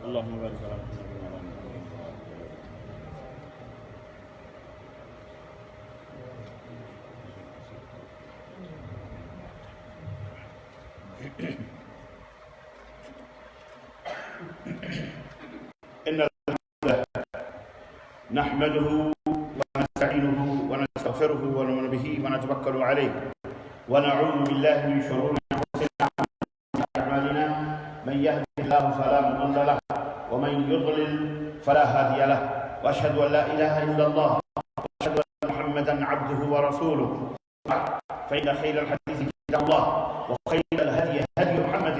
اللهم بارك على محمد وعلى آل محمد. إن الحمد لله نحمده ونستعينه ونستغفره ونؤمن به ونتوكل عليه ونعوذ بالله من شرور أنفسنا ومن أعمالنا من يهده الله فلا مضل له ومن يضلل فلا هادي له وأشهد أن لا إله إلا الله وأشهد أن محمدا عبده ورسوله فإن خير الحديث كتاب الله وخير الهدي هدي محمد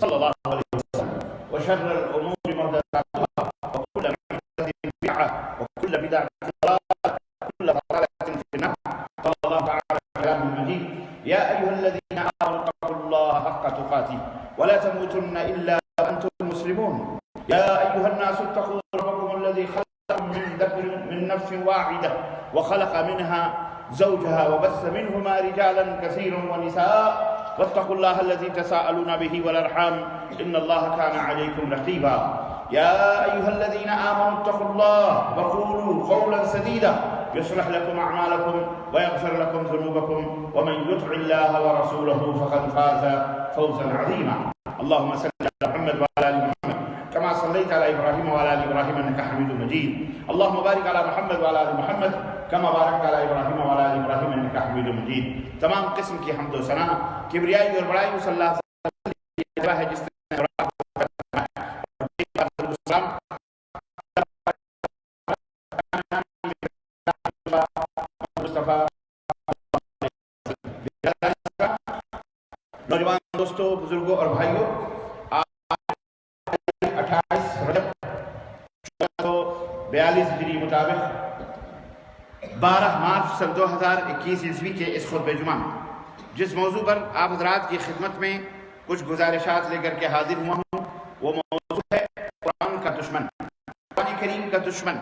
صلى الله عليه وسلم وشر الأمور محدثاتها وكل محدثة بدعة وكل بدعة ضلالة وكل ضلالة في النار. قال الله تعالى في كلامه المجيد: يا أيها الذين آمنوا اتقوا الله حق تقاته ولا تموتن إلا وأنتم مسلمون. يا أيها الناس اتقوا ربكم الذي خلقكم من نفس واحدة وخلق منها زوجها وبث منهما رجالا كثيرا ونساء واتقوا الله الذي تساءلون به والأرحام إن الله كان عليكم رقيبا. يا أيها الذين آمنوا اتقوا الله وقولوا قولا سديدا يصلح لكم أعمالكم ويغفر لكم ذنوبكم ومن يطع الله ورسوله فقد فاز فوزا عظيما. اللهم صل على محمد وعلى آل محمد كما صليت على إبراهيم وعلى آل إبراهيم إنك حميد مجيد. اللهم بارك على محمد وعلى آل محمد كما باركت على إبراهيم وعلى آل إبراهيم إنك حميد مجيد. تمام قسم کی حمد و ثنا کبریائی اور بڑائی صلی اللہ علیہ وسلم ہے جس نے نوجوان دوستوں، بزرگوں اور بھائیوں، 28 رجب 1442 ہجری مطابق 12 مارچ سن 2021 عیسوی کے اس خطبہ جمعہ میں جس موضوع پر آپ حضرات کی خدمت میں کچھ گزارشات لے کر کے حاضر ہوا ہوں، وہ موضوع ہے قرآن کا دشمن، قرآن کریم کا دشمن۔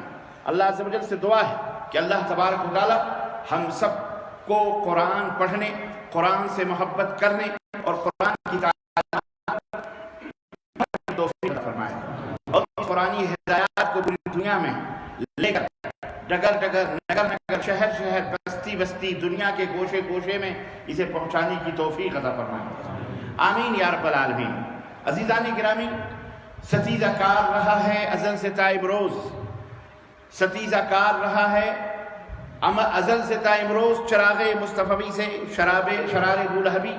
اللہ عز و جل سے دعا ہے کہ اللہ تبارک و تعالی ہم سب کو قرآن پڑھنے، قرآن سے محبت کرنے اور قرآن کی تعلیم توفیق فرمائے، اور قرآنی ہدایات کو پوری دنیا میں لے کر ڈگر ڈگر، نگر نگر، شہر شہر، بستی بستی، دنیا کے گوشے گوشے میں اسے پہنچانے کی توفیق عطا فرمائے، آمین یا رب العالمین۔ عزیزان گرامی، ستیزہ کار رہا ہے ازل سے تا امروز، ستیزہ کار رہا ہے ازل سے تا امروز، چراغ مصطفی سے شرار بولہبی۔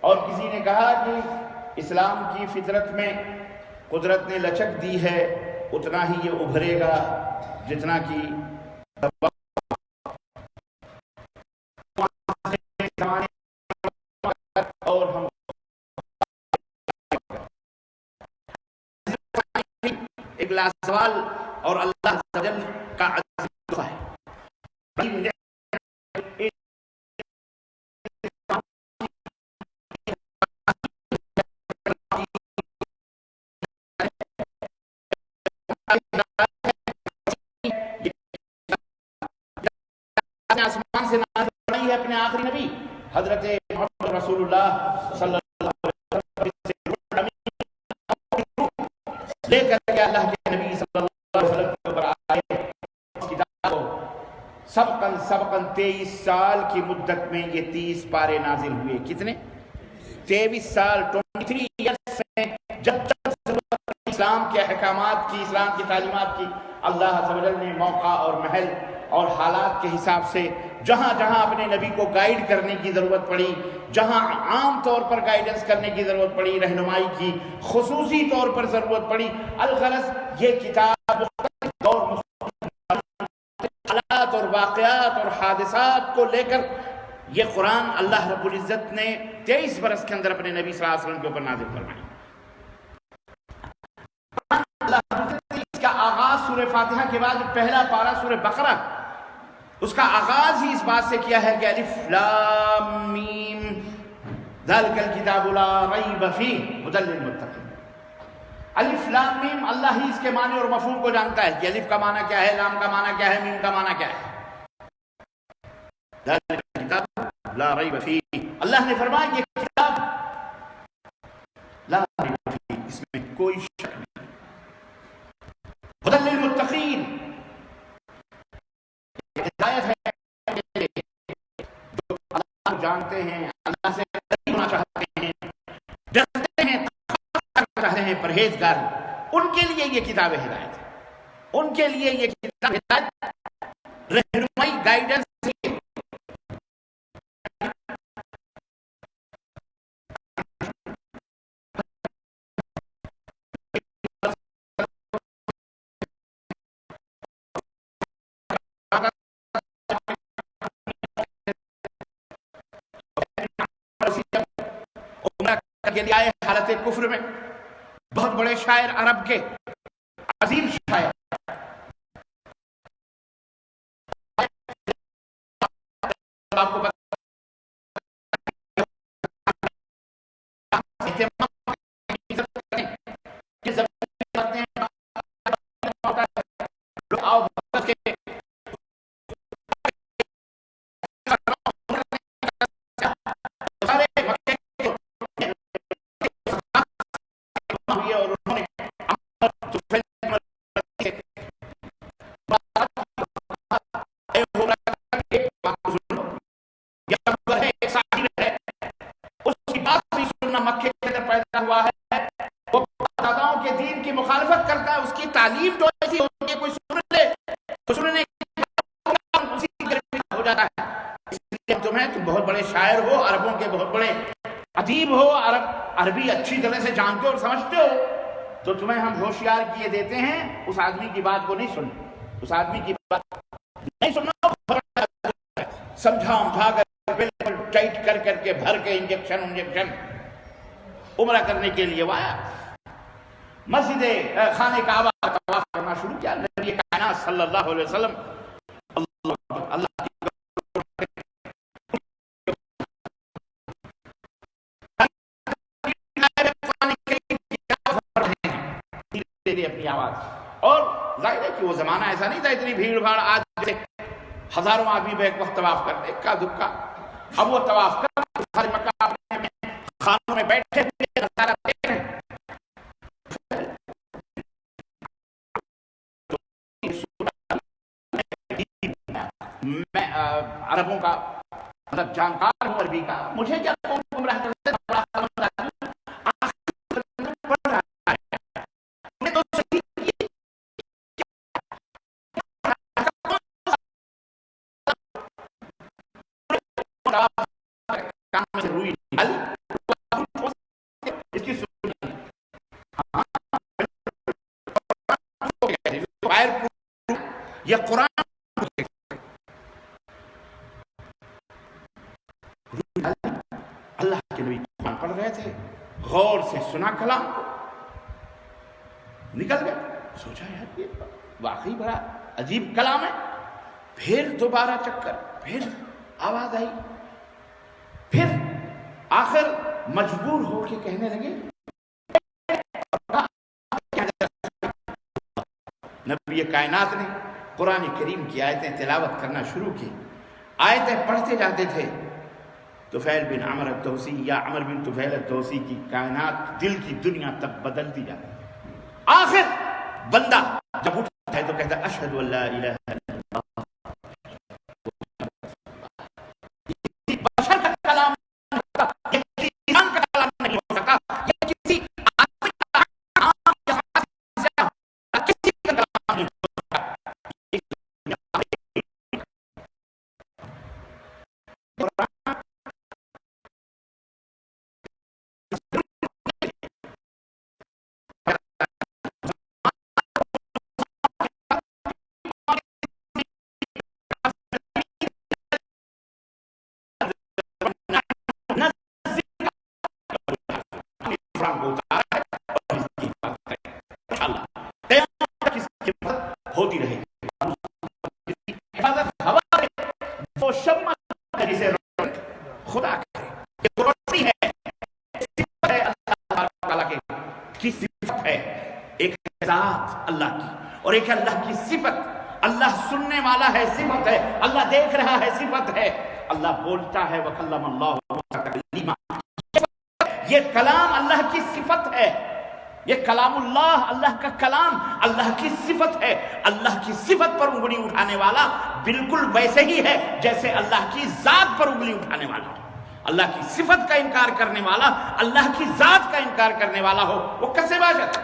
اور کسی نے کہا کہ اسلام کی فطرت میں قدرت نے لچک دی ہے، اتنا ہی یہ ابھرے گا جتنا کہ اور ہم ایک لاسوال اور اللہ عز و جل کا عزیز ہے۔ آسمان سے نازل فرمائی ہے اپنے آخری نبی حضرت محمد رسول اللہ صلی اللہ علیہ وسلم لے کر کے اللہ کے نبی صلی اللہ علیہ وسلم کے اوپر آئے اس کتاب کو سبقاً 23 سال کی مدت میں یہ 30 پارے نازل ہوئے۔ کتنے؟ 23 سال، 23 ایئرس میں جب اسلام کے احکامات کی، اسلام کی تعلیمات کی اللہ عز و جل نے موقع اور محل اور حالات کے حساب سے جہاں جہاں اپنے نبی کو گائیڈ کرنے کی ضرورت پڑی، جہاں عام طور پر گائیڈنس کرنے کی ضرورت پڑی، رہنمائی کی خصوصی طور پر ضرورت پڑی، الغرض یہ کتاب مختلف دور، مختلف حالات اور واقعات اور حادثات کو لے کر یہ قرآن اللہ رب العزت نے 23 برس کے اندر اپنے نبی صلی اللہ علیہ وسلم کے اوپر نازل فرمائی۔ اللہ رب العزت نے اس کا آغاز سورہ فاتحہ کے بعد پہلا پارہ سورہ بقرہ، اس کا آغاز ہی اس بات سے کیا ہے کہ الف لام میم ذالک الکتاب لا ریب فیہ ھدی للمتقین۔ الف لام میم، اللہ ہی اس کے معنی اور مفہوم کو جانتا ہے کہ الف کا معنی کیا ہے، لام کا معنی کیا ہے، میم کا معنی کیا ہے۔ ذالک الکتاب لا ریب فیہ، اللہ نے فرمایا یہ کتاب لا ریب فیہ، اس میں کوئی شک نہیں، یقین ہدایت ہے جو اللہ کو جانتے ہیں، اللہ سے قریب ہونا چاہتے ہیں، ڈرتے ہیں، چاہتے ہیں، پرہیزگار، ان کے لیے یہ کتاب ہدایت ہے، ان کے لیے یہ کتاب ہدایت رہنمائی گائیڈنس کے لیے آئے حالت کفر میں، بہت بڑے شاعر عرب کے، عظیم شاعر، آپ کو مخالفت کرتا ہے، اس کی تعلیم تو ایسی ہوتی ہے کوئی سن لے تو سننے اسی ہو جاتا ہے. اس لیے تم بہت بڑے شاعر ہو، عربوں کے بہت بڑے ادیب ہو، عربی اچھی طرح سے جانتے ہو اور سمجھتے ہو، تو تمہیں ہم ہوشیار کیے دیتے ہیں اس آدمی کی بات کو نہیں سننا، اس آدمی کی بات نہیں سننا، سمجھا کر بالکل ٹائٹ کر کے بھر کے انجیکشن عمرہ کرنے کے لیے وہ آیا. مسجد خانہ کعبہ کا طواف کرنا شروع کیا. نبی کائنات صلی اللہ علیہ وسلم اللہ اپنی آواز، اور ظاہر ہے کہ وہ زمانہ ایسا نہیں تھا اتنی بھیڑ بھاڑ، آج جیسے ہزاروں آدمی ایک وقت طواف کرتے اکا دکا. اب وہ طواف کر مکہ خانوں میں بیٹھے ہوئے نظارہ دیکھ رہے ہیں. میں عربوں کا مطلب جانکار ہوں، عربی کا، مجھے کیا گمراہ کرتے یہ قرآن اللہ کے نبی قرآن پڑھ رہے تھے، غور سے سنا کلام کو، نکل گئے. سوچا یار یہ واقعی بڑا عجیب کلام ہے. پھر دوبارہ چکر، پھر آواز آئی، پھر آخر مجبور ہو کے کہنے لگے. نبی کائنات نے قرآن کریم کی آیتیں تلاوت کرنا شروع کی. آیتیں پڑھتے جاتے تھے. طفیل بن عمر الدوسی یا عمر بن طفیل الدوسی کی کائنات، دل کی دنیا تب بدلتی جاتی. آخر بندہ جب اٹھتا ہے تو کہتا ہے اشہد ان لا الہ الا اللہ. یہ بشر کا کلام یہ کسی انسان کا کلام نہیں ہو سکتا، یہ کسی آدمی کا کسی کا کلام نہیں ہو سکتا. ہوتی رہے گی حفاظت ہوا وہ شمع جسے خدا کرے کہ روشنی ہے، صفت ہے اللہ تعالیٰ کی صفت ہے، ایک ذات اللہ کی اور ایک اللہ کی صفت. اللہ سننے والا ہے، صفت ہے. اللہ دیکھ رہا ہے، صفت ہے. اللہ بولتا ہے وَكَلَّمَ اللَّهُ تَكْلِيمًا، یہ کلام اللہ کی صفت ہے. یہ کلام اللہ، اللہ کا کلام، اللہ کی صفت ہے. اللہ کی صفت پر انگلی اٹھانے والا بالکل ویسے ہی ہے جیسے اللہ کی ذات پر انگلی اٹھانے والا ہو. اللہ کی صفت کا انکار کرنے والا اللہ کی ذات کا انکار کرنے والا ہو، وہ کیسے باشد؟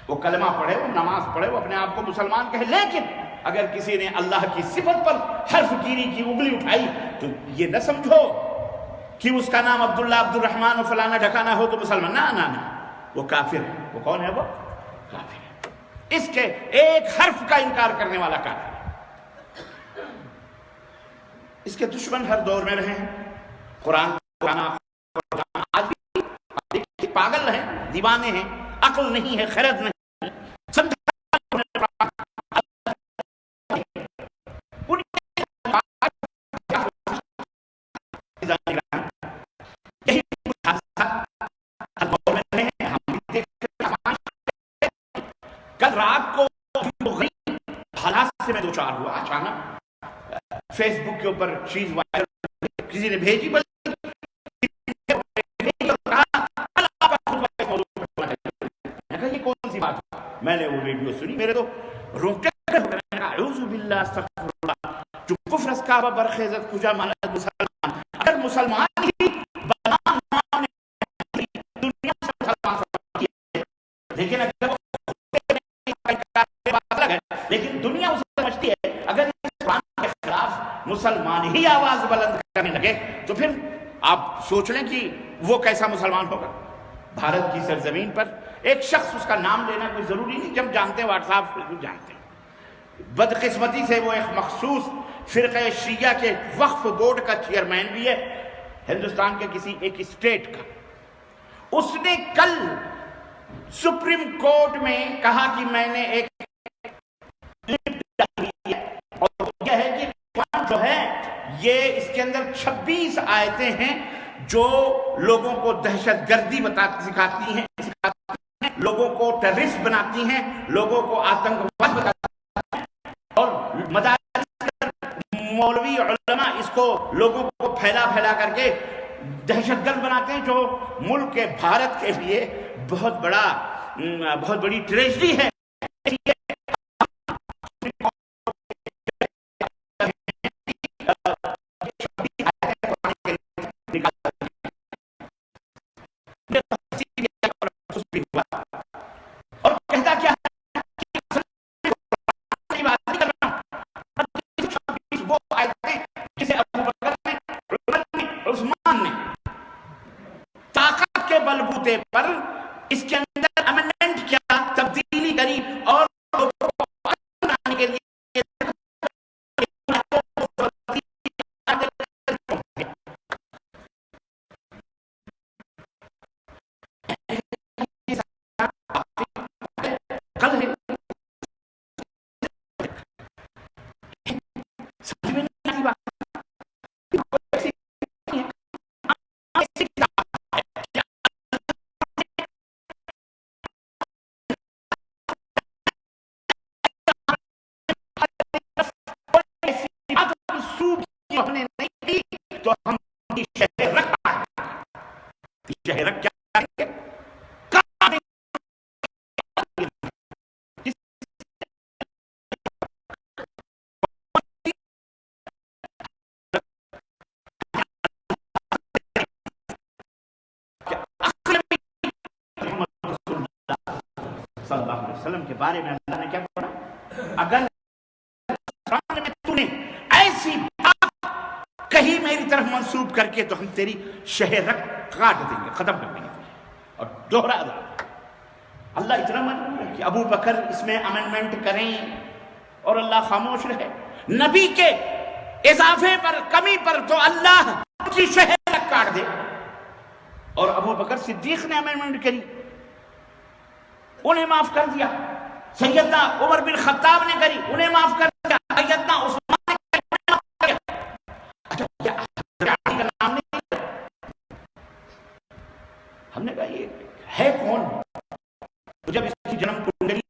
وہ کلمہ پڑھے، وہ نماز پڑھے، وہ اپنے آپ کو مسلمان کہے، لیکن اگر کسی نے اللہ کی صفت پر حرف گیری کی انگلی اٹھائی تو یہ نہ سمجھو کہ اس کا نام عبداللہ، عبد الرحمن و فلانا ڈھکانا ہو تو مسلمان. نہ، وہ کافر ہے. وہ کون ہے؟ وہ کافر ہے. اس کے ایک حرف کا انکار کرنے والا کافر ہے. اس کے دشمن ہر دور میں رہے ہیں. قرآن آج بھی پاگل ہیں، دیوانے ہیں، عقل نہیں ہے، خرد نہیں. کل رات کو حالات سے میں دو چار ہوا، اچانک فیس بک کے اوپر چیز وائرل کسی نے بھیجی، یہ کون سی بات؟ میں نے وہ ویڈیو سنی، میرے تو روٹے اعوذ باللہ استغفر اللہ، جو کفر اس کا برخیزت کجا مانا مسلمان. اگر مسلمان ہی دنیا سے مسلمان ہے، لیکن اگر لیکن دنیا اسے سمجھتی ہے اگر قرآن کے خلاف مسلمان ہی آواز بلند کرنے لگے تو پھر آپ سوچ لیں کہ وہ کیسا مسلمان ہوگا. بھارت کی سرزمین پر ایک شخص، اس کا نام لینا کوئی ضروری نہیں، جب جانتے ہیں واٹس ایپ جانتے ہیں، بدقسمتی سے وہ ایک مخصوص فرقہ شیعہ کے وقف بورڈ کا چیئرمین بھی ہے، ہندوستان کے کسی ایک اسٹیٹ کا. اس نے کل سپریم کورٹ میں کہا کہ میں نے ایک اور یہ ہے کہ قرآن جو ہے یہ اس کے اندر 26 آیتیں ہیں جو لوگوں کو دہشت گردی سکھاتی ہیں، لوگوں کو ٹیررسٹ بناتی ہیں، لوگوں کو آتنکواد بتاتی ہیں، اور مدارس مولوی علماء اس کو لوگوں کو پھیلا کر کے دہشت گرد بناتے ہیں، جو ملک کے بھارت کے لیے بہت بڑی ٹریجڈی ہے. اور کہتا کیا عثمان نے طاقت کے بلبوتے پر اس کے اندر امنڈمنٹ کیا، تبدیلی کری، اور کے لیے صلی اللہ علیہ وسلم کے بارے میں اللہ نے کیا کہا؟ اگر قرآن میں تو نے ایسی بات کہی میری طرف منسوب کر کے تو ہم تیری شہرک کاٹ دیں گے، ختم کر دیں گے. اور دوہرا دو. اللہ اتنا مجبور ہے کہ ابو بکر اس میں امنڈمنٹ کریں اور اللہ خاموش رہے. نبی کے اضافے پر، کمی پر تو اللہ کی شہرک کاٹ دے. اور ابو بکر صدیق نے امنڈمنٹ کری، انہیں معاف کر دیا. سیدنا عمر بن خطاب نے کری، انہیں معاف کر دیا. سیدنا عثمان نے کری، ہم نے کہا یہ ہے کون؟ جب اس کی جنم کنڈلی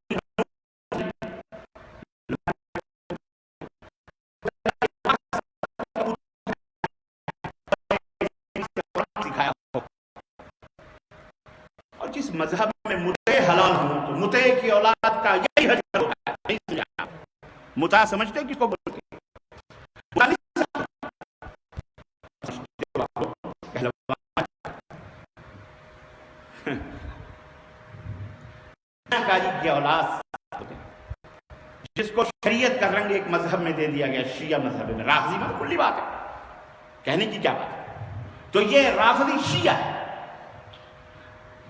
سکھایا ہو اور جس مذہب میں مردے تو متع کی اولاد کا یہی حشر ہوتا ہے. متع سمجھتے کس کو بولتے ہیں؟ کاری کی اولاد جس کو شریعت کا رنگ ایک مذہب میں دے دیا گیا، شیعہ مذہب میں. رافضی مذہب کلی بات ہے، کہنے کی کیا بات ہے. تو یہ رافضی شیعہ ہے،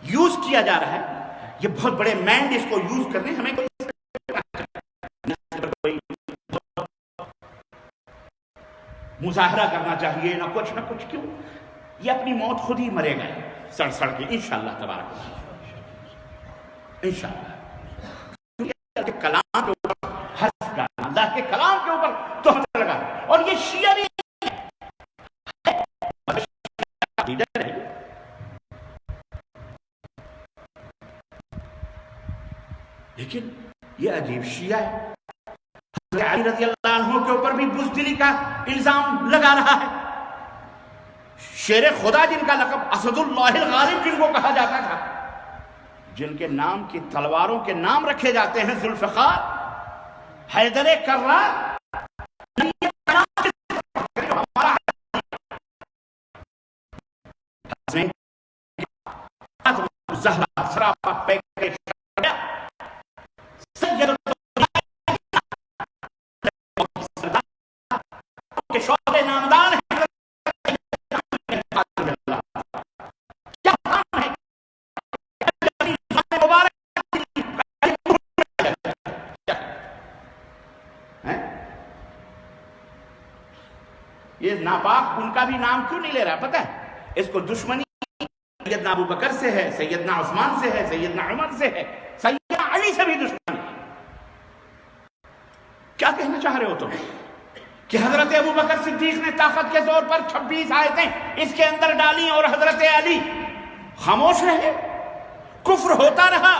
یوز کیا جا رہا ہے. یہ بہت بڑے مینڈ اس کو یوز کرنے، ہمیں کوئی مظاہرہ کرنا چاہیے نہ کچھ نہ کچھ. کیوں؟ یہ اپنی موت خود ہی مرے گا سڑ سڑ کے انشاءاللہ تبارک و تعالی، انشاءاللہ. کلام کے اوپر ہنس ڈالا، اللہ کے کلام کے اوپر تہمت لگا. اور یہ شیعہ بھی ہے. لیکن یہ عجیب شیعہ ہے، حضرت علی رضی اللہ عنہ کے اوپر بھی بزدلی کا الزام لگا رہا ہے. شیر خدا جن کا لقب اسد اللہ الغالب جن کو کہا جاتا تھا، جن کے نام کی تلواروں کے نام رکھے جاتے ہیں ذوالفقار، حیدر کرار. زہرا سراپا پیکے سید کے شعبے نامدار ہیں. یہ ناپاک ان کا بھی نام کیوں نہیں لے رہا پتہ ہے؟ اس کو دشمنی سیدنا ابو بکر سے ہے، سیدنا عثمان سے ہے، سیدنا عمر سے ہے، سیدنا علی سے بھی دشمنی. کیا کہنا چاہ رہے ہو تم کہ حضرت ابو بکر صدیق نے طاقت کے زور پر 26 آیتیں اس کے اندر ڈالی اور حضرت علی خاموش رہے، کفر ہوتا رہا.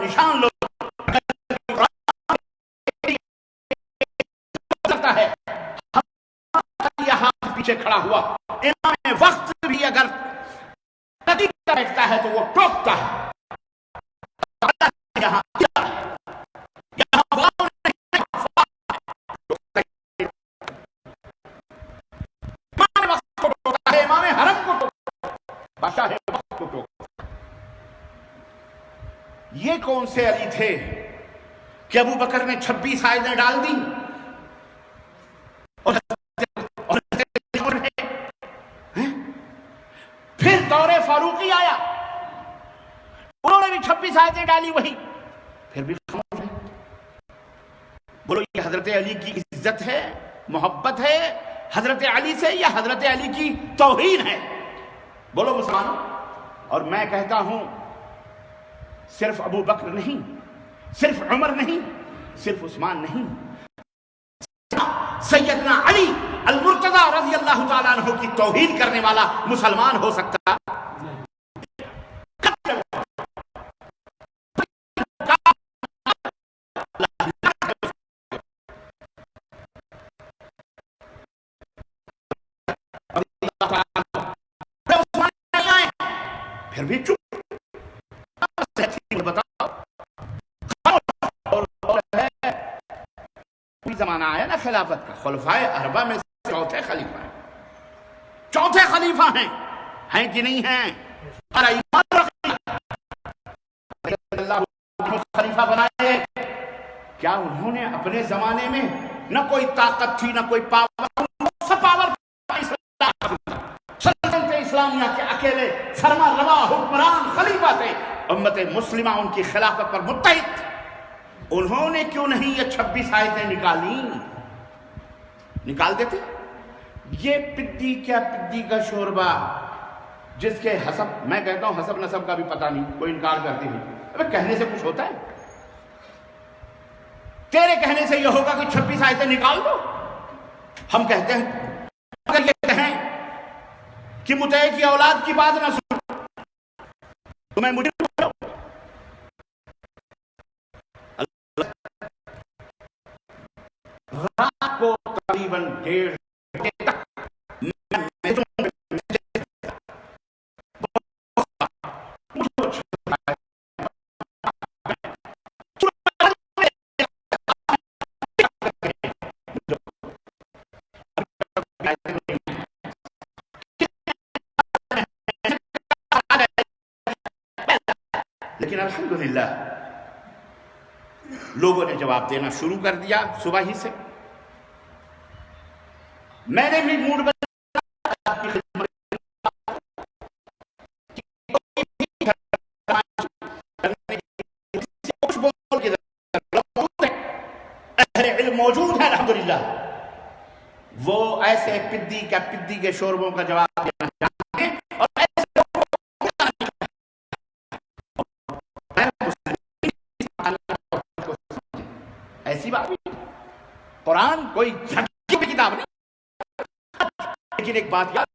نشان لوگ یہاں پیچھے کھڑا ہوا. امام وقت بھی اگر بیٹھتا ہے تو وہ ٹوکتا ہے. امام حرم کو بادشاہ وقت کو ٹوکتا. یہ کون سے علی تھے کہ ابو بکر نے 26 آیتیں ڈال دی اور پھر دور فاروقی آیا، انہوں نے بھی 26 آیتیں ڈالی وہی، پھر بھی خاموش ہے. بولو یہ حضرت علی کی عزت ہے، محبت ہے حضرت علی سے، یا حضرت علی کی توہین ہے؟ بولو مسلمانوں. اور میں کہتا ہوں صرف ابو بکر نہیں، صرف عمر نہیں، صرف عثمان نہیں، سیدنا علی المرتضی رضی اللہ تعالیٰ عنہ کی توہین کرنے والا مسلمان ہو سکتا؟ پھر بھی چپ. بتاؤ زمانہ آیا نا خلافت کا، خلفائے اربعہ میں چوتھے خلیفہ ہیں، چوتھے خلیفہ ہیں کہ نہیں ہیں؟ اور ایمان اللہ خلیفہ بنائے. کیا انہوں نے اپنے زمانے میں نہ کوئی طاقت تھی نہ کوئی پاور، سلطنت اسلامیہ کے اکیلے فرما روا حکمران خلیفہ تھے، امت مسلمہ ان کی خلافت پر متحد. انہوں نے کیوں نہیں یہ 26 آیتیں نکالی؟ نکال دیتے. یہ پدی کیا پدی کا شوربہ جس کے حسب، میں کہتا ہوں حسب نسب کا بھی پتہ نہیں، کوئی انکار کرتے نہیں. ابے کہنے سے کچھ ہوتا ہے؟ تیرے کہنے سے یہ ہوگا کہ 26 آیتیں نکال دو. ہم کہتے ہیں اگر یہ کہیں کہ متع کی اولاد کی بات نہ سن، تو میں مجرم ہو جاؤں؟ رات کو تقریباً 1:30 بجے تک لیکن الحمدللہ لوگوں نے جواب دینا شروع کر دیا صبح ہی سے. میں نے بھی موڈ بنا آپ کی خدمت کچھ بول کے اہل علم موجود ہے الحمدللہ، وہ ایسے پدی کے شوربوں کا جواب دینا چاہتے ہیں اور ایسی بات نہیں. قرآن کوئی جھٹکی کی کتاب نہیں، لیکن ایک بات یاد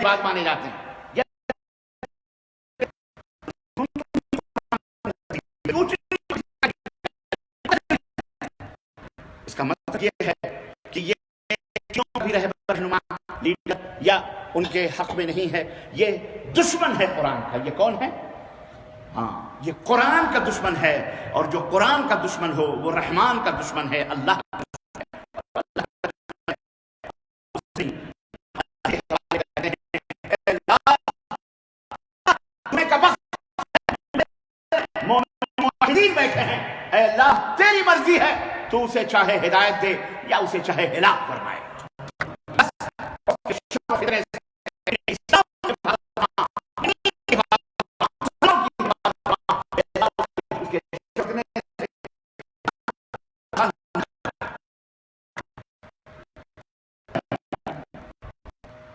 بات مانے جاتے ہیں. اس کا مطلب یہ ہے کہ یہ کیوں بھی رہنما لیڈر یا ان کے حق میں نہیں ہے، یہ دشمن ہے قرآن کا. یہ کون ہے؟ ہاں، یہ قرآن کا دشمن ہے، اور جو قرآن کا دشمن ہو وہ رحمان کا دشمن ہے، اللہ بیٹھے ہیں. اے اللہ تیری مرضی ہے، تو اسے چاہے ہدایت دے یا اسے چاہے ہلاک فرمائے.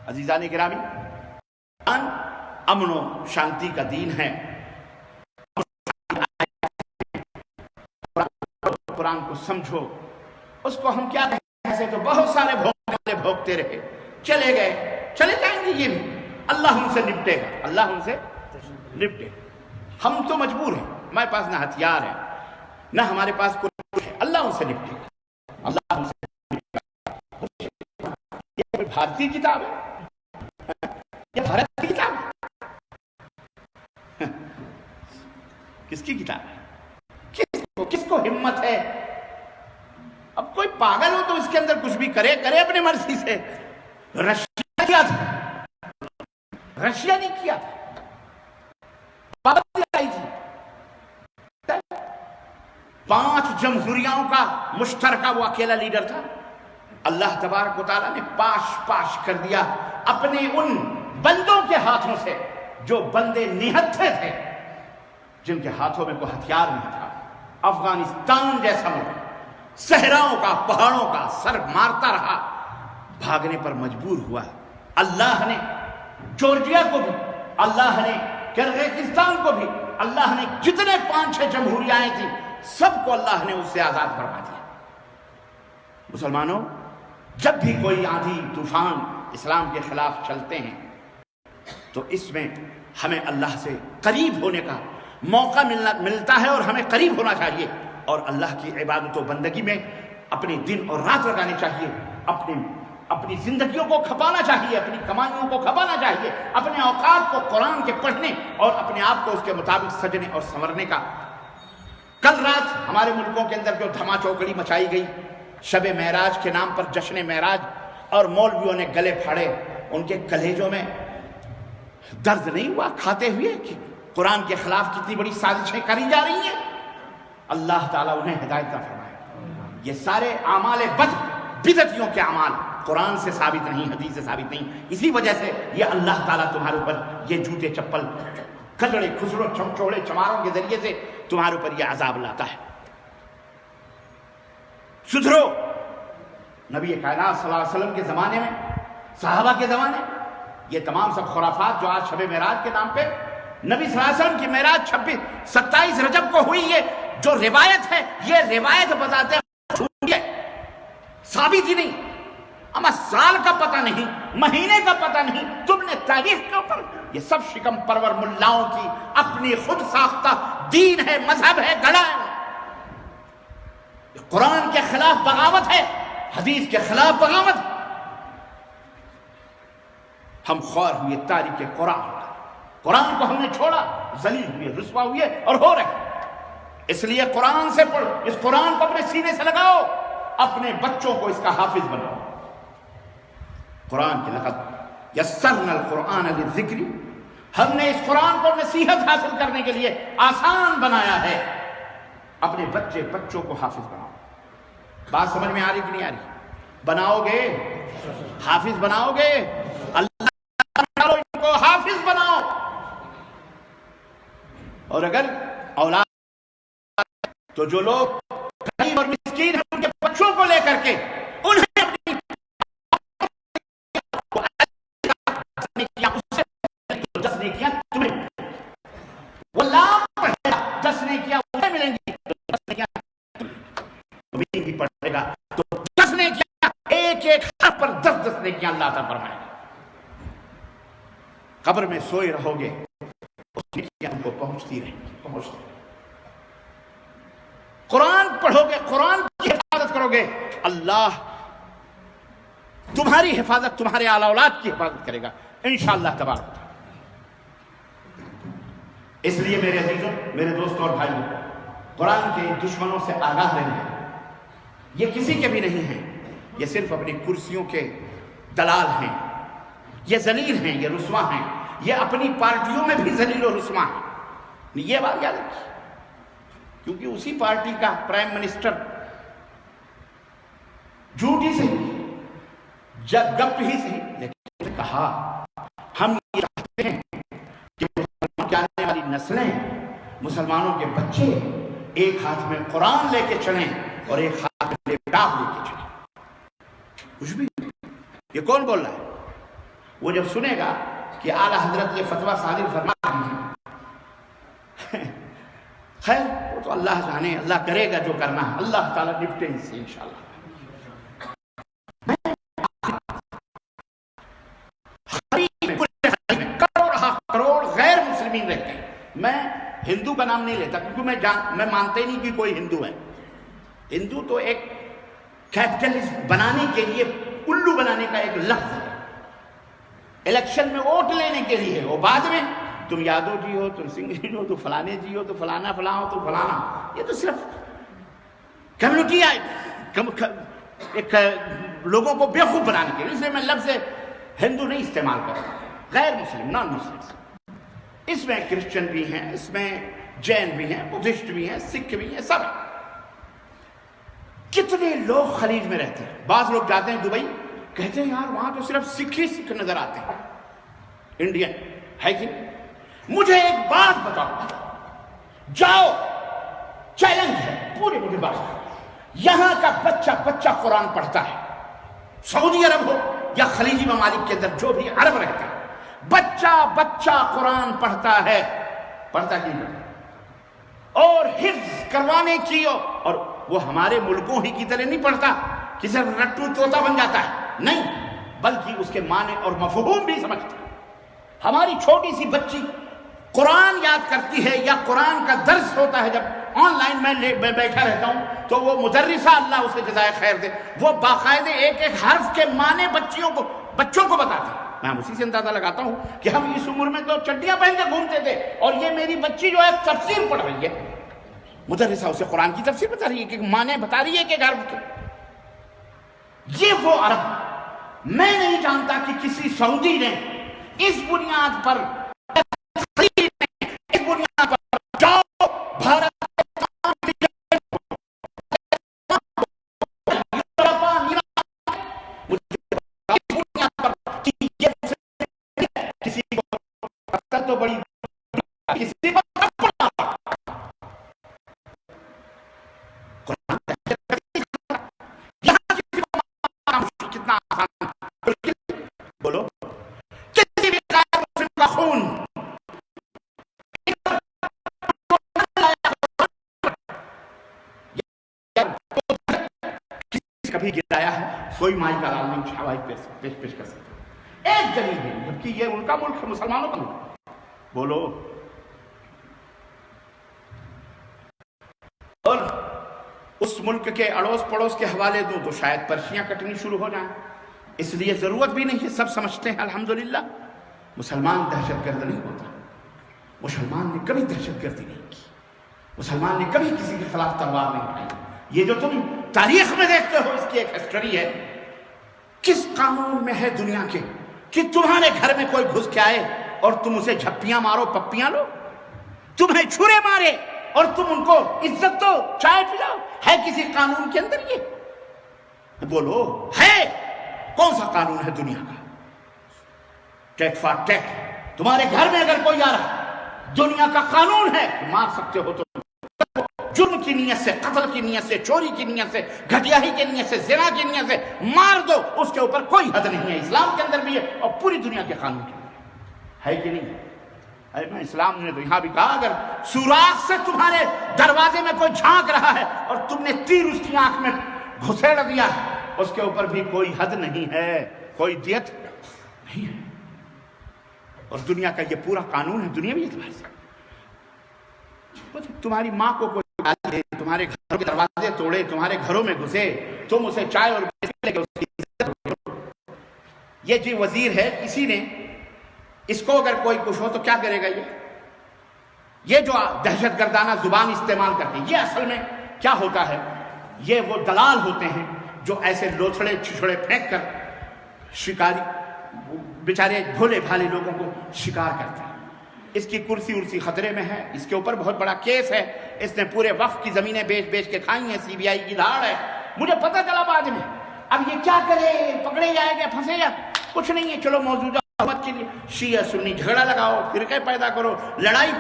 عزیزان گرامی، امن و شانتی کا دین ہے. قرآن کو سمجھو. اس کو ہم کیا کہیں سے تو بہت سارے بھوکتے رہے، چلے گئے، چلے جائیں گے. یہ بھی اللہ ان سے نپٹے گا، اللہ ان سے نپٹے. ہم تو مجبور ہیں، ہمارے پاس نہ ہتھیار ہے نہ ہمارے پاس کوئی ہے. اللہ ان سے نپٹے گا، اللہ ان سے نپٹے گا. یہ کوئی بھارتی کتاب ہے؟ یہ بھارت کی کتاب ہے؟ کس کی کتاب ہے؟ کس کو ہمت ہے؟ اب کوئی پاگل ہو تو اس کے اندر کچھ بھی کرے اپنی مرضی سے. رشیا کیا تھا؟ رشیا نہیں کیا تھا، پابندی آئی تھی. 5 جمہوریوں کا مشترکہ وہ اکیلا لیڈر تھا. اللہ تبارک و تعالیٰ نے پاش کر دیا اپنے ان بندوں کے ہاتھوں سے جو بندے نہتھے تھے، جن کے ہاتھوں میں کوئی ہتھیار نہیں تھا. افغانستان جیسا ملک صحراؤں کا، پہاڑوں کا سر مارتا رہا، بھاگنے پر مجبور ہوا. اللہ نے جورجیا کو بھی، اللہ نے کرغزستان کو بھی، اللہ نے جتنے 5-6 جمہوریاں تھیں سب کو اللہ نے اس سے آزاد فرما دیا. مسلمانوں، جب بھی کوئی آندھی طوفان اسلام کے خلاف چلتے ہیں تو اس میں ہمیں اللہ سے قریب ہونے کا موقع ملتا ہے، اور ہمیں قریب ہونا چاہیے اور اللہ کی عبادت و بندگی میں اپنی دن اور رات لگانی چاہیے. اپنی زندگیوں کو کھپانا چاہیے، اپنی کمائیوں کو کھپانا چاہیے، اپنے اوقات کو قرآن کے پڑھنے اور اپنے آپ کو اس کے مطابق سجنے اور سنورنے کا. کل رات ہمارے ملکوں کے اندر جو دھما چوکڑی مچائی گئی شب معراج کے نام پر، جشن معراج، اور مولویوں نے گلے پھاڑے، ان کے کلیجوں میں درد نہیں ہوا کھاتے ہوئے کہ قرآن کے خلاف کتنی بڑی سازشیں کری جا رہی ہیں؟ اللہ تعالیٰ انہیں ہدایت عطا فرمائے۔ یہ سارے اعمال بدعتیوں کے اعمال قرآن سے ثابت نہیں، حدیث سے ثابت نہیں، اسی وجہ سے یہ اللہ تعالیٰ تمہارے اوپر یہ جوتے چپل کھجڑے کھسروں چمچوڑے چماروں کے ذریعے سے تمہارے اوپر یہ عذاب لاتا ہے۔ سدھرو۔ نبی کائنات صلی اللہ علیہ وسلم کے زمانے میں، صحابہ کے زمانے، یہ تمام سب خرافات جو آج شب معراج کے نام پہ، نبی صلی اللہ علیہ وسلم کی معراج 27 رجب کو ہوئی، یہ جو روایت ہے یہ روایت بتاتے ہیں ثابت ہی نہیں، اما سال کا پتہ نہیں، مہینے کا پتہ نہیں، تم نے تاریخ کے اوپر، یہ سب شکم پرور ملاؤں کی اپنی خود ساختہ دین ہے، مذہب ہے، گڑا ہے۔ قرآن کے خلاف بغاوت ہے، حدیث کے خلاف بغاوت۔ ہم خوار ہوئے تاریخ قرآن کو ہم نے چھوڑا، ذلیل ہوئے، رسوا ہوئے اور ہو رہے۔ اس لیے قرآن سے پڑھو، اس قرآن کو اپنے سینے سے لگاؤ، اپنے بچوں کو اس کا حافظ بناؤ۔ قرآن کی لقد یسرنا القرآن للذکر، ہم نے اس قرآن کو نصیحت حاصل کرنے کے لیے آسان بنایا ہے۔ اپنے بچوں کو حافظ بناؤ۔ بات سمجھ میں آ رہی کہ نہیں آ رہی؟ بناؤ گے، حافظ بناؤ گے، اللہ ان کو حافظ بناؤ۔ اور اگر اولاد تو جو لوگ غریب اور مسکین ہیں ان کے بچوں کو لے کر کے انہیں اپنی دس نیکیاں تمہیں، وہ لام پڑھے گا، 10 نیکیاں انہیں ملیں گی، 10 نیکیاں تمہیں بھی پڑھے گا، تو 10 نیکیاں ایک حرف پر 10 نیکیاں اللہ تعالیٰ فرمائے گا۔ قبر میں سوئے رہو گے، اس نیکیاں ان کو پہنچتی رہیں گی۔ قرآن پڑھو گے، قرآن کی حفاظت کرو گے، اللہ تمہاری حفاظت، تمہارے اعلی اولاد کی حفاظت کرے گا انشاءاللہ تبارک۔ اس لیے میرے عزیزوں، میرے دوستوں اور بھائیوں، قرآن کے دشمنوں سے آگاہ رہیں۔ یہ کسی کے بھی نہیں ہیں، یہ صرف اپنی کرسیوں کے دلال ہیں، یہ ذلیل ہیں، یہ رسوا ہیں، یہ اپنی پارٹیوں میں بھی ذلیل و رسوا ہیں۔ یہ بات یاد رکھیے، کیونکہ اسی پارٹی کا پرائم منسٹر جھوٹی سے گپ ہی سے، لیکن کہا ہم یہ چاہتے ہیں کہ آنے والی نسلیں، مسلمانوں کے بچے ایک ہاتھ میں قرآن لے کے چلیں اور ایک ہاتھ میں لیپ ٹاپ لے کے چلیں۔ کچھ بھی یہ کون بول رہا ہے؟ وہ جب سنے گا کہ اعلیٰ حضرت یہ فتویٰ صادر فرما رہی ہیں، خیر وہ تو اللہ جانے، اللہ کرے گا جو کرنا ہے، اللہ تعالیٰ نپٹے اس سے انشاءاللہ۔ کروڑ غیر مسلمین رہتے ہیں۔ میں ہندو کا نام نہیں لیتا کیونکہ میں مانتے نہیں کہ کوئی ہندو ہے۔ ہندو تو ایک کیپٹلسٹ بنانے کے لیے، الو بنانے کا ایک لفظ ہے، الیکشن میں ووٹ لینے کے لیے۔ وہ بعد میں تم یادو جی ہو، تم سنگھ جی ہو، تو فلانے جی ہو، تو فلانا فلاں ہو، تو فلانا، یہ تو صرف کمیونٹی ایک لوگوں کو بیوقوف بنانے کے لیے۔ اس لیے میں لفظ ہندو نہیں استعمال کرتا، غیر مسلم، نان مسلم۔ اس میں کرسچن بھی ہیں، اس میں جین بھی ہیں، بدھسٹ بھی ہیں، سکھ بھی ہیں، سب۔ کتنے لوگ خلیج میں رہتے ہیں، بعض لوگ جاتے ہیں دبئی، کہتے ہیں یار وہاں تو صرف سکھ ہی سکھ نظر آتے ہیں، انڈین ہے کہ مجھے ایک بات بتاؤ، جاؤ، چیلنج ہے پورے مجھے بات، یہاں کا بچہ قرآن پڑھتا ہے، سعودی عرب ہو یا خلیجی ممالک کے اندر جو بھی عرب رہتا ہے، بچہ قرآن پڑھتا ہے، پڑھتا کی اور حفظ کروانے کی، اور وہ ہمارے ملکوں ہی کی طرح نہیں پڑھتا کہ صرف رٹو طوطا بن جاتا ہے، نہیں، بلکہ اس کے معنی اور مفہوم بھی سمجھتا ہے۔ ہماری چھوٹی سی بچی قرآن یاد کرتی ہے، یا قرآن کا درس ہوتا ہے، جب آن لائن میں بیٹھا رہتا ہوں تو وہ مدرسہ، اللہ اس کے جزائے خیر دے، وہ باقاعدہ ایک ایک حرف کے معنی بچوں کو بتاتے ہیں۔ میں اسی سے اندازہ لگاتا ہوں کہ ہم اس عمر میں تو چڈیاں پہن کے گھومتے تھے، اور یہ میری بچی جو ہے تفسیر پڑھ رہی ہے، مدرسہ اسے قرآن کی تفسیر بتا رہی ہے، کہ معنی بتا رہی ہے کہ حرف کے۔ یہ وہ عرب، میں نہیں جانتا کہ کسی سعودی نے اس بنیاد پر اس بنیاد پر جاؤ بھارت کسی کو تو بڑی کسی کو کتنا آسان بولو کسی بھی غیر مسلم کا خون کبھی گرایا ہے کوئی مائی کا لال نہیں شواہد پیش کر سکتا ایک دلیل ہے جبکہ یہ ان کا ملک ہے مسلمانوں کا ملک بولو اور اس ملک کے اڑوس پڑوس کے حوالے دوں تو شاید پرچیاں کٹنی شروع ہو جائیں اس لیے ضرورت بھی نہیں ہے سب سمجھتے ہیں الحمدللہ مسلمان دہشت گرد نہیں ہوتا مسلمان نے کبھی دہشت گردی نہیں کی مسلمان نے کبھی کسی کے خلاف تلوار نہیں اٹھائی یہ جو تم تاریخ میں دیکھتے ہو اس کی ایک ہسٹری ہے کس قانون میں ہے دنیا کے کہ تمہارے گھر میں کوئی گھس کے آئے اور تم اسے جھپیاں مارو پپیاں لو تمہیں چھرے مارے اور تم ان کو عزت دو چائے پلاؤ ہے کسی قانون کے اندر یہ بولو ہے کون سا قانون ہے دنیا کا ٹیٹ فار ٹیٹ تمہارے گھر میں اگر کوئی آ رہا دنیا کا قانون ہے مار سکتے ہو تو جرم کی نیت سے قتل کی نیت سے چوری کی نیت سے گھٹیائی کی نیت سے زنا کی نیت سے مار دو اس کے اوپر کوئی حد نہیں ہے اسلام کے اندر بھی ہے اور پوری دنیا کے قانون کے اندر ہے کہ نہیں اسلام نے تو یہاں بھی کہا اگر سوراخ سے تمہارے دروازے میں کوئی جھانک رہا ہے اور تم نے تیر اس کی آنکھ میں گھسیڑ دیا اس کے اوپر بھی کوئی حد نہیں ہے کوئی دیت نہیں ہے اور دنیا کا یہ پورا قانون ہے دنیا بھی اعتبار سے تمہاری ماں کو کوئی تمہارے گھروں کے دروازے توڑے تمہارے گھروں میں گھسے تم اسے چائے اور یہ جی وزیر ہے اسی نے اس کو اگر کوئی کچھ ہو تو کیا کرے گا یہ جو دہشت گردانہ زبان استعمال کرتے ہیں یہ اصل میں کیا ہوتا ہے یہ وہ دلال ہوتے ہیں جو ایسے لوتھڑے چھچڑے پھینک کر شکاری بیچارے بھولے بھالے لوگوں کو شکار کرتے ہیں اس کی کرسی ارسی خطرے میں ہے اس کے اوپر بہت بڑا کیس ہے اس نے پورے وقف کی زمینیں بیچ کے کھائی ہیں سی بی آئی کی دھاڑ ہے مجھے پتہ چلا بعد میں اب یہ کیا کرے پکڑے جائے گا پھنسے گا کچھ نہیں ہے چلو موجودہ حکومت کے لیے شیعہ سنی جھگڑا لگاؤ فرقے پیدا کرو لڑائی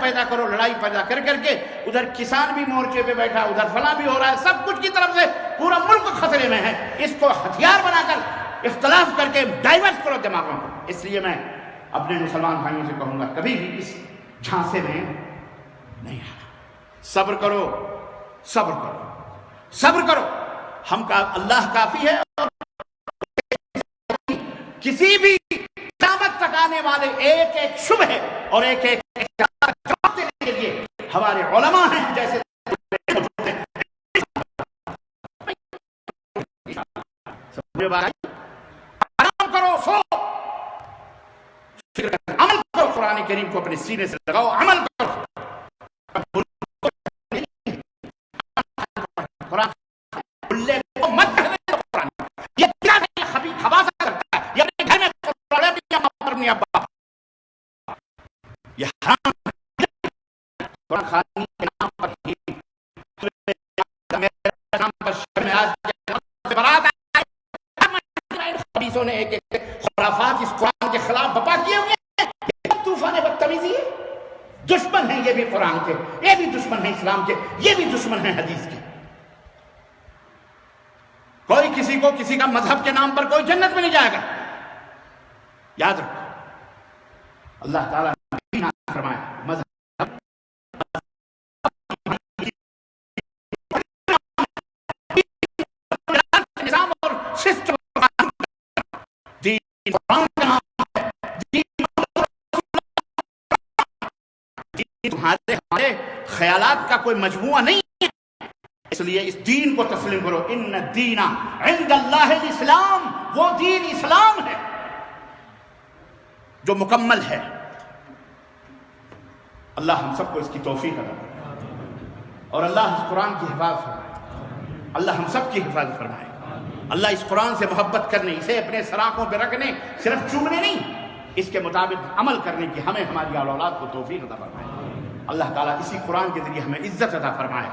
پیدا کر کے ادھر کسان بھی مورچے پہ بیٹھا ادھر فلاں بھی ہو رہا ہے سب کچھ کی طرف سے پورا ملک خطرے میں ہے اس کو ہتھیار بنا کر اختلاف کر کے ڈائیورٹ کرو دماغوں کو اس لیے میں اپنے مسلمان بھائیوں سے کہوں گا کبھی بھی اس جھانسے میں نہیں آنا صبر کرو ہم کا اللہ کافی ہے اور کسی بھی قیامت تک آنے والے ایک ایک شبہ اور ایک ایک جواب دینے کے لیے ہمارے علماء ہیں جیسے آرام کرو سو عمل کرو قرآن کریم کو اپنے سینے سے لگاؤ عمل کرو قرآن مت کرنے دو قرآن یہ کیا ہے خباثت کرتا ہے یہ اپنے گھر میں اپنی ابا یہ حرام قرآن خانی کے نام پر ہی میرے نام پر شرم آج برات آئے خبیثوں نے ایک ایک خرافات اس قرآن کے خلاف بپا کیے ہوئے طوفان بدتمیزی ہے دشمن ہیں یہ بھی قرآن کے یہ بھی دشمن ہیں اسلام کے یہ بھی دشمن ہیں حدیث کے کوئی کسی کو کسی کا مذہب کے نام پر کوئی جنت میں نہیں جائے گا یاد رکھو اللہ تعالیٰ نے فرمایا مذہب نظام اور سسٹم دین قرآن کا نام ہے دین تمہارے ہمارے خیالات کا کوئی مجموعہ نہیں ہے اس لیے اس دین کو تسلیم کرو ان الدین عند اللہ الاسلام وہ دین اسلام ہے جو مکمل ہے اللہ ہم سب کو اس کی توفیق عطا فرمائے اور اللہ اس قرآن کی حفاظت فرمائے اللہ ہم سب کی حفاظت فرمائے اللہ اس قرآن سے محبت کرنے اسے اپنے سراخوں پہ رکھنے صرف چومنے نہیں اس کے مطابق عمل کرنے کی ہمیں ہماری اولاد کو توفیق عطا فرمائے۔ اللہ تعالیٰ اسی قرآن کے ذریعے ہمیں عزت عطا فرمائے،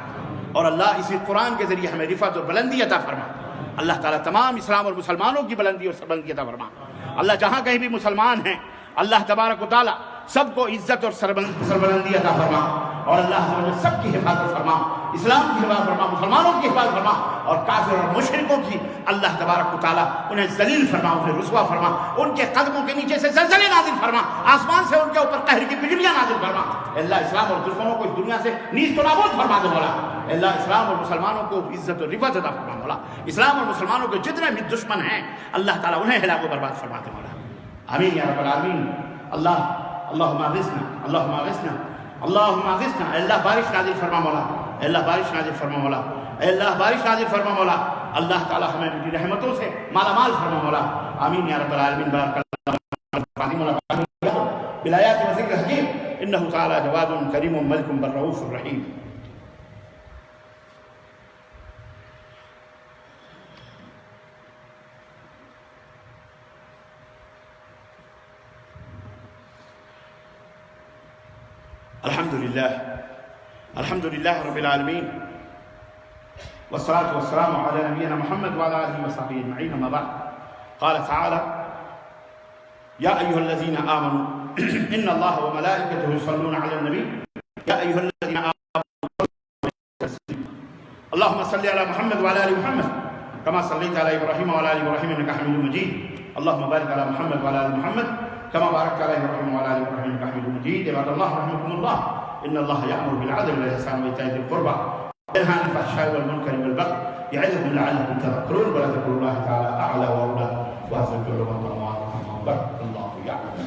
اور اللہ اسی قرآن کے ذریعے ہمیں رفعت اور بلندی عطا فرمائے۔ اللہ تعالیٰ تمام اسلام اور مسلمانوں کی بلندی اور سربلندی عطا فرمائے۔ اللہ جہاں کہیں بھی مسلمان ہیں، اللہ تبارک و تعالیٰ سب کو عزت اور سربلندی عطا فرما، اور اللہ سب کی حفاظت فرما، اسلام کی حفاظت فرما، مسلمانوں کی حفاظت فرما، اور کافر اور مشرکوں کی اللہ تبارک و تعالیٰ انہیں ذلیل فرما، انہیں رسوا فرما، ان کے قدموں کے نیچے سے زلزلے نازل فرما، آسمان سے ان کے اوپر قہر کی بجلیاں نازل فرما۔ اللہ اسلام اور دشمنوں کو اس دنیا سے نیست و نابود فرما دے مولا۔ اللہ اسلام اور مسلمانوں کو عزت و رفعت عطا فرما مولا۔ اسلام اور مسلمانوں کے جتنے بھی دشمن ہیں اللہ تعالیٰ انہیں ہلاک و برباد فرما دے مولا۔ آمین یا رب العالمین۔ اللہم اغثنا، اللہم اغثنا، اللہم اغثنا۔ اے اللہ بارش نازل فرما مولا، اے اللہ بارش نازل فرما مولا، اے اللہ بارش نازل فرما مولا۔ اللہ تعالیٰ ہمیں اپنی رحمتوں سے مالا مال فرما مولا۔ آمین یا رب العالمین۔ بارک اللہ بالآیات و ذکر حکیم، انہ تعالیٰ جواد کریم ملک بالرؤوف الرحیم۔ الحمد للہ رب العالمین، والصلاة والسلام علی نبینا محمد وعلى آلہ وصحبہ اجمعین، اما بعد۔ قال تعالی یا ایہا الذین آمنوا ان اللہ وملائکتہ یصلون علی النبی یا ایہا الذین آمنوا اللہم صلی علی محمد وعلى آل محمد کما صلیت علی ابراہیم وعلى آل ابراہیم انکا حمید مجید، اللہم بارک علی محمد وعلى آل محمد كما باركت على إبراهيم وعلى آل إبراهيم إنك حميد مجيد۔ عباد الله رحمكم الله، إن الله يأمر بالعدل والإحسان وإيتاء ذي القربى وينهى عن الفحشاء والمنكر والبغي يعظكم لعلكم تذكرون، ولذكر الله تعالى أعلى وأولى وأذكر الله الله يعلم.